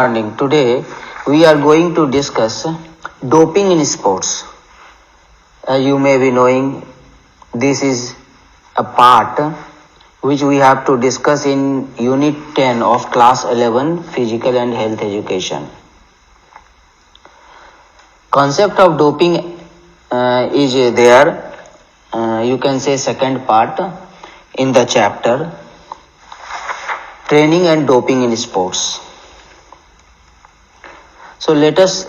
Morning. Today we are going to discuss doping in sports. As you may be knowing, this is a part which we have to discuss in Unit 10 of Class 11 Physical and Health Education. Concept of doping is there. You can say second part in the chapter Training and Doping in Sports. So let us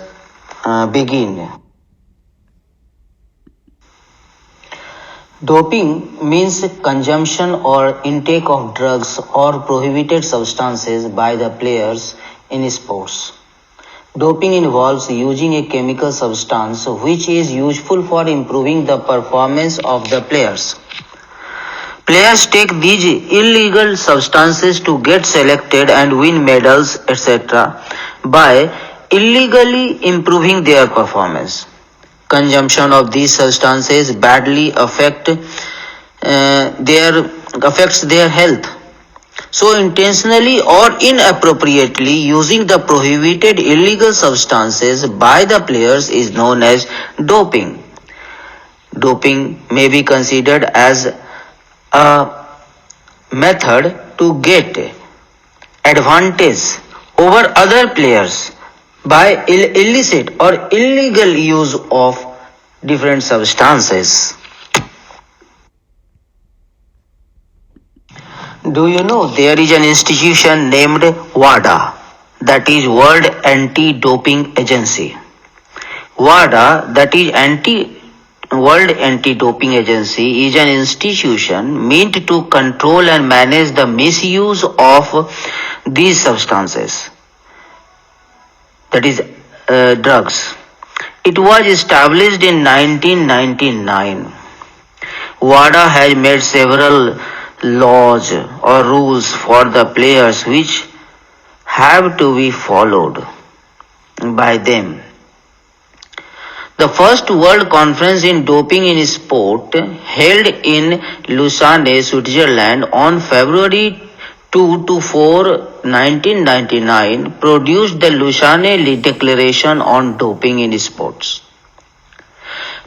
begin. Doping means consumption or intake of drugs or prohibited substances by the players in sports. Doping involves using a chemical substance which is useful for improving the performance of the players. Players take these illegal substances to get selected and win medals, etc. by illegally improving their performance. Consumption of these substances badly affects their health. So intentionally or inappropriately using the prohibited illegal substances by the players is known as doping. Doping may be considered as a method to get advantage over other players by illicit or illegal use of different substances. Do you know there is an institution named WADA, that is World Anti-Doping Agency. WADA, that is World Anti-Doping Agency, is an institution meant to control and manage the misuse of these substances, that is drugs. It was established in 1999. WADA has made several laws or rules for the players which have to be followed by them. The first World Conference in Doping in Sport, held in Lausanne, Switzerland on February 2 to 4, 1999, produced the Lausanne Declaration on Doping in Sports.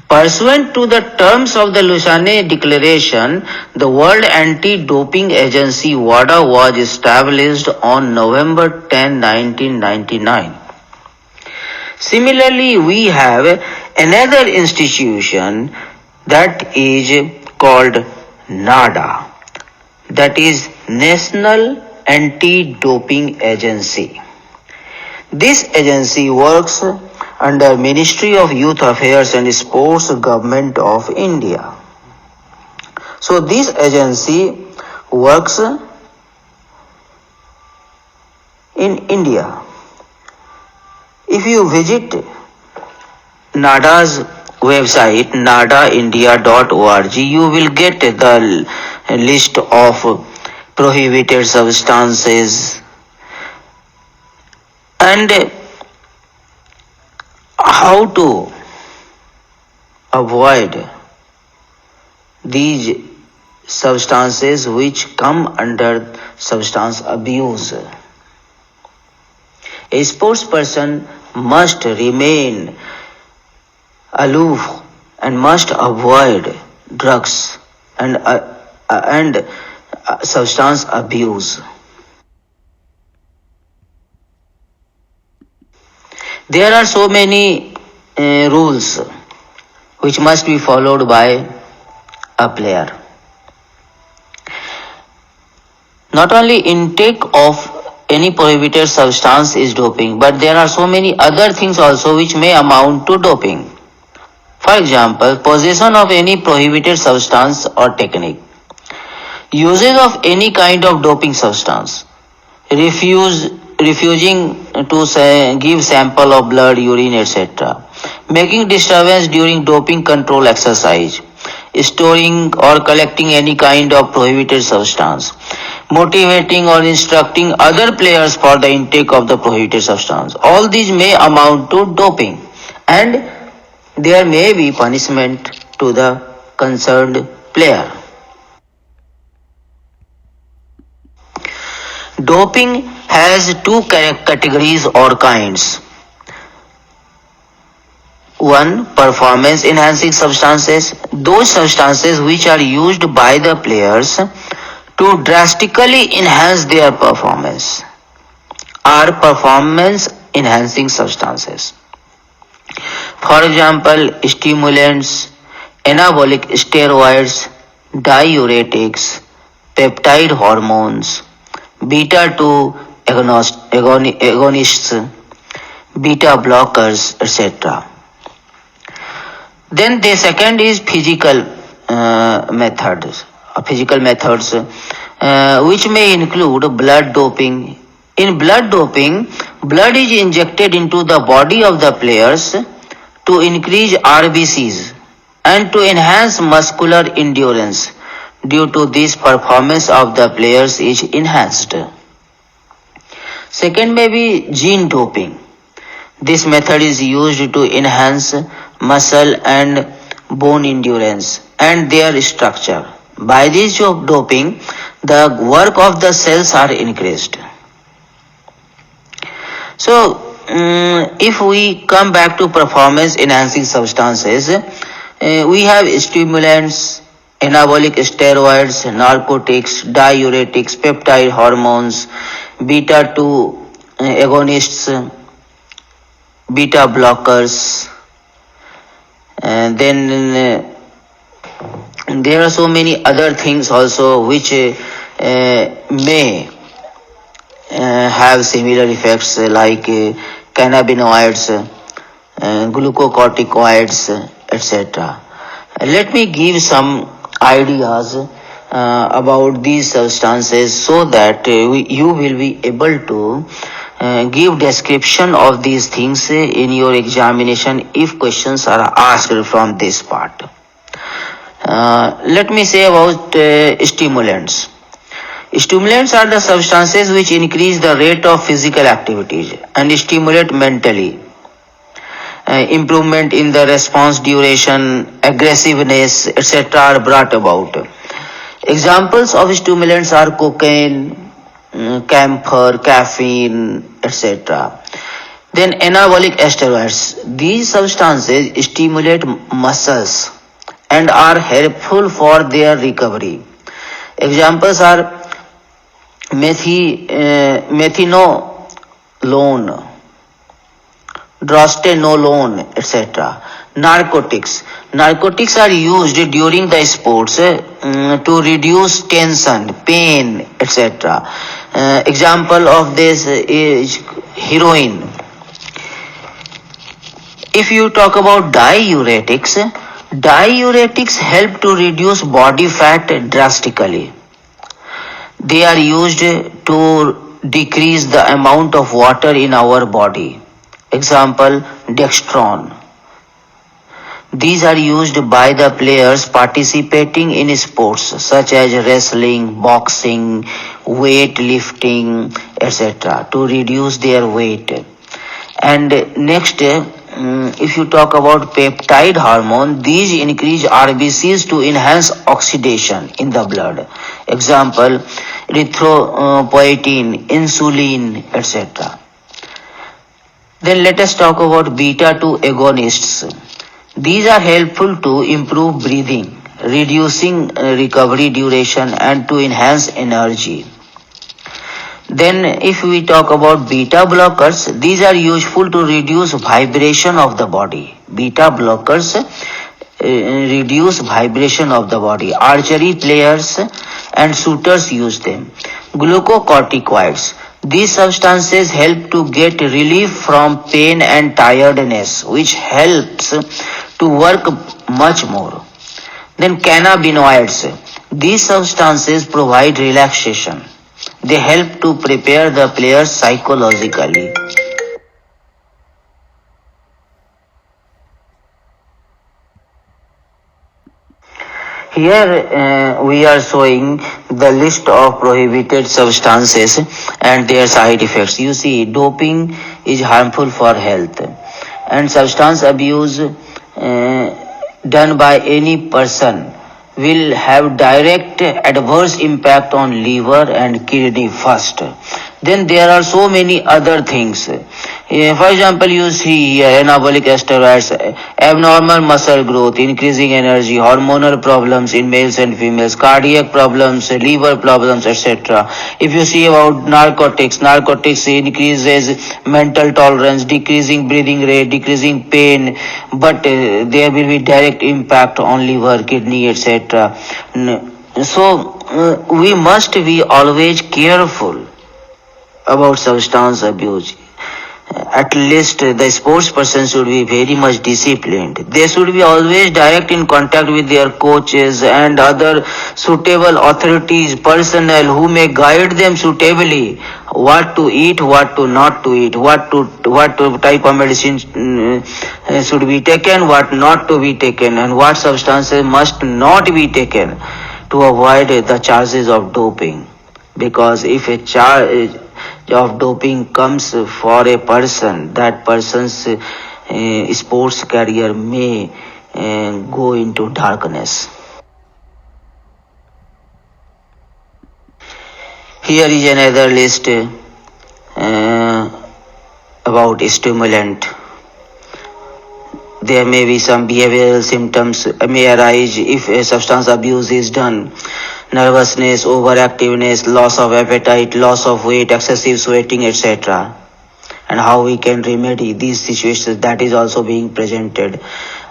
Pursuant to the terms of the Lausanne Declaration, the World Anti-Doping Agency WADA was established on November 10, 1999. Similarly, we have another institution that is called NADA, that is National Anti-Doping Agency. This agency works under Ministry of Youth Affairs and Sports, Government of India. So this agency works in India. If you visit NADA's website, nadaindia.org, you will get the list of prohibited substances and how to avoid these substances which come under substance abuse. A sportsperson must remain aloof and must avoid drugs and substance abuse. There are so many rules which must be followed by a player. Not only intake of any prohibited substance is doping, but there are so many other things also which may amount to doping. For example, possession of any prohibited substance or technique, usage of any kind of doping substance, refusing to give sample of blood, urine, etc., making disturbance during doping control exercise, storing or collecting any kind of prohibited substance, motivating or instructing other players for the intake of the prohibited substance. All these may amount to doping, and there may be punishment to the concerned player. Doping has two categories or kinds. One, performance enhancing substances, those substances which are used by the players to drastically enhance their performance are performance enhancing substances. For example, stimulants, anabolic steroids, diuretics, peptide hormones, beta 2 agonists, beta blockers, etc. Then the second is physical methods, which may include blood doping. In blood doping, blood is injected into the body of the players to increase RBCs and to enhance muscular endurance. Due to this, performance of the players is enhanced. Second may be gene doping. This method is used to enhance muscle and bone endurance and their structure. By this doping, the work of the cells are increased. So, if we come back to performance enhancing substances, we have stimulants, anabolic steroids, narcotics, diuretics, peptide hormones, beta 2 agonists, beta blockers, and then there are so many other things also which may have similar effects like cannabinoids, glucocorticoids, etc. Let me give some ideas about these substances so that you will be able to give description of these things in your examination if questions are asked from this part. Let me say about stimulants. Stimulants are the substances which increase the rate of physical activities and stimulate mentally. Improvement in the response duration, aggressiveness, etc. are brought about. Examples of stimulants are cocaine, camphor, caffeine, etc. Then anabolic steroids. These substances stimulate muscles and are helpful for their recovery. Examples are methinolone, drostanolone, etc. Narcotics. Narcotics are used during the sports to reduce tension, pain, etc. Example of this is heroin. If you talk about diuretics, diuretics help to reduce body fat drastically. They are used to decrease the amount of water in our body. Example, dextron. These are used by the players participating in sports such as wrestling, boxing, weightlifting, etc. to reduce their weight. And next, if you talk about peptide hormone, these increase RBCs to enhance oxidation in the blood. Example, erythropoietin, insulin, etc. Then let us talk about beta 2 agonists. These are helpful to improve breathing, reducing recovery duration and to enhance energy. Then if we talk about beta blockers, these are useful to reduce vibration of the body. Beta blockers reduce vibration of the body. Archery players and shooters use them. Glucocorticoids. These substances help to get relief from pain and tiredness, which helps to work much more. Then cannabinoids. These substances provide relaxation. They help to prepare the players psychologically. Here we are showing the list of prohibited substances and their side effects. You see, doping is harmful for health, and substance abuse done by any person will have direct adverse impact on liver and kidney first. Then there are so many other things. For example, you see here anabolic steroids, abnormal muscle growth, increasing energy, hormonal problems in males and females, cardiac problems, liver problems, etc. If you see about narcotics, narcotics increases mental tolerance, decreasing breathing rate, decreasing pain, but there will be direct impact on liver, kidney, etc. So we must be always careful about substance abuse. At least the sports person should be very much disciplined. They should be always direct in contact with their coaches and other suitable authorities, personnel who may guide them suitably what to eat, what to not to eat, what to type of medicine should be taken, what not to be taken, and what substances must not be taken to avoid the charges of doping. Because if a charge of doping comes for a person, that person's sports career may go into darkness. Here is another list about stimulant. There may be some behavioral symptoms may arise if a substance abuse is done. Nervousness, overactiveness, loss of appetite, loss of weight, excessive sweating, etc. And how we can remedy these situations, that is also being presented.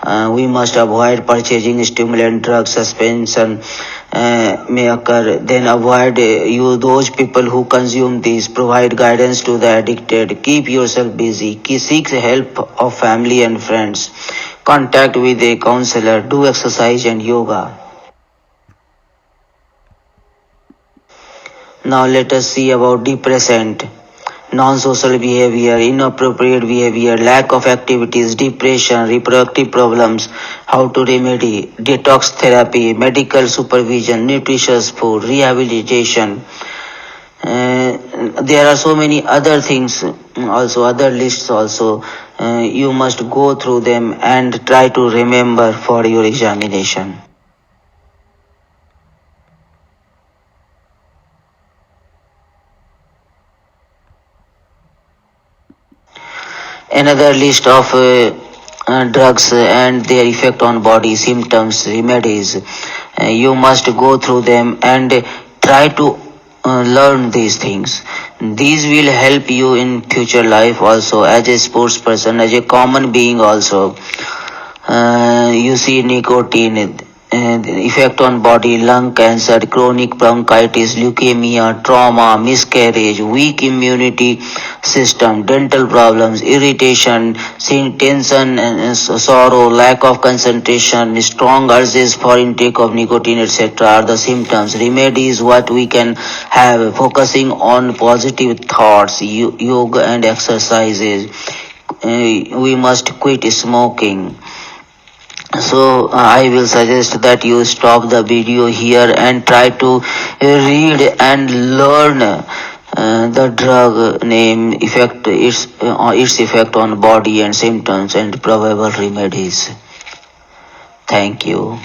We must avoid purchasing stimulant drugs. Suspension may occur. Then avoid you those people who consume these. Provide guidance to the addicted. Keep yourself busy. Seek help of family and friends. Contact with a counselor. Do exercise and yoga. Now let us see about depressant, non-social behavior, inappropriate behavior, lack of activities, depression, reproductive problems, how to remedy, detox therapy, medical supervision, nutritious food, rehabilitation. There are so many other things, also other lists also. You must go through them and try to remember for your examination. Another list of drugs and their effect on body, symptoms, remedies. You must go through them and try to learn these things. These will help you in future life also as a sports person, as a common being also. You see nicotine, effect on body, lung cancer, chronic bronchitis, leukemia, trauma, miscarriage, weak immunity system, dental problems, irritation, tension and sorrow, lack of concentration, strong urges for intake of nicotine, etc. are the symptoms. Remedies what we can have, focusing on positive thoughts, yoga and exercises. We must quit smoking. So I will suggest that you stop the video here and try to read and learn the drug name, effect, its effect on body and symptoms and probable remedies. Thank you.